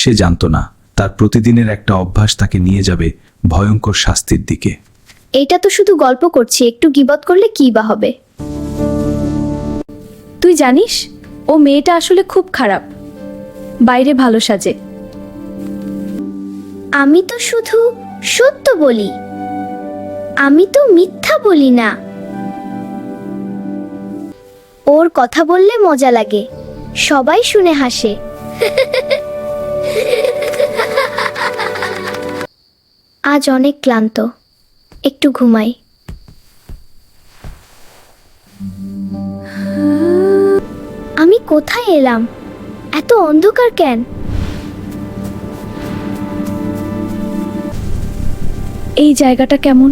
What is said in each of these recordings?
সে জানত না তার প্রতিদিনের একটা অভ্যাস তাকে নিয়ে যাবে ভয়ঙ্কর শাস্তির দিকে। এইটা তো শুধু গল্প করছি, একটু গীবত করলে কি বা হবে? তুই জানিস ও মেয়েটা আসলে খুব খারাপ, বাইরে ভালো সাজে। আমি তো শুধু সত্য বলি, আমি তো মিথ্যা বলি না। ওর কথা বললে মজা লাগে, সবাই শুনে হাসে। আজ অনেক ক্লান্ত, একটু ঘুমাই। আমি কোথায় এলাম? এত অন্ধকার কেন? এই জায়গাটা কেমন?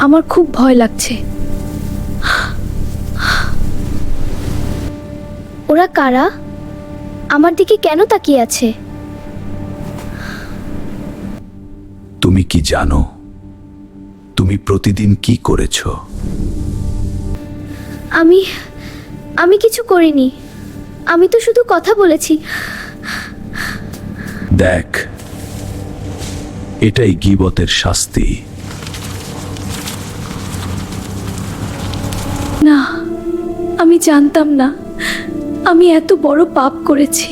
আমার খুব ভয় লাগছে। ওরা কারা? আমার দিকে কেন তাকিয়ে আছে? তুমি কি জানো তুমি প্রতিদিন কি করেছো? আমি কিছু করিনি, আমি তো শুধু কথা বলেছি। দেখ, এটাই গীবতের শাস্তি। না, আমি জানতাম না আমি এত বড় পাপ করেছি।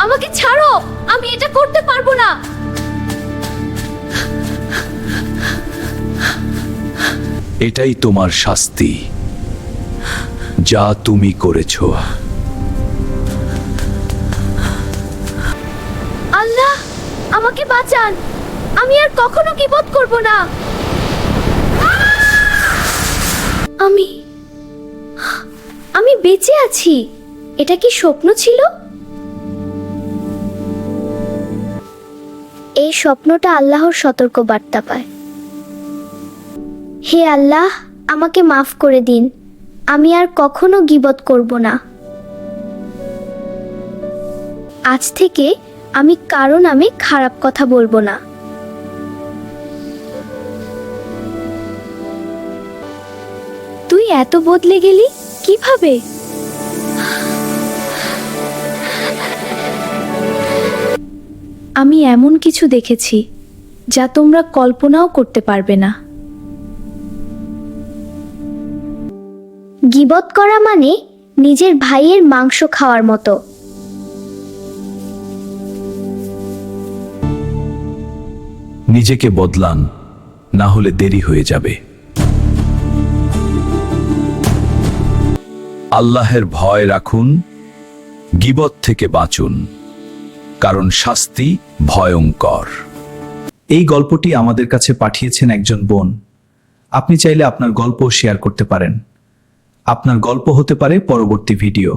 আমাকে ছাড়ো, আমি এটা করতে পারবো না। এটাই তোমার শাস্তি, যা তুমি করেছো। আল্লাহ, আমাকে বাঁচান, আমি আর কখনো গীবত করব না। আমি বেঁচে আছি। এটা কি স্বপ্ন ছিল? এই স্বপ্নটা আল্লাহর সতর্ক বার্তা পায়। হে আল্লাহ, আমাকে মাফ করে দিন, আমি আর কখনো গীবত করব না। আজ থেকে আমি কারো নামে খারাপ কথা বলবো না। তুই এত বদলে গেলি কিভাবে? আমি এমন কিছু দেখেছি যা তোমরা কল্পনাও করতে পারবে না। গীবত করা মানে নিজের ভাইয়ের মাংস খাওয়ার মতো। নিজেকে বদলান, না হলে দেরি হয়ে যাবে। আল্লাহের ভয় রাখুন, গীবত থেকে বাঁচুন, কারণ শাস্তি ভয়ঙ্কর। এই গল্পটি আমাদের কাছে পাঠিয়েছেন একজন বোন। আপনি চাইলে আপনার গল্প শেয়ার করতে পারেন। আপনার গল্প হতে পারে পরবর্তী ভিডিও।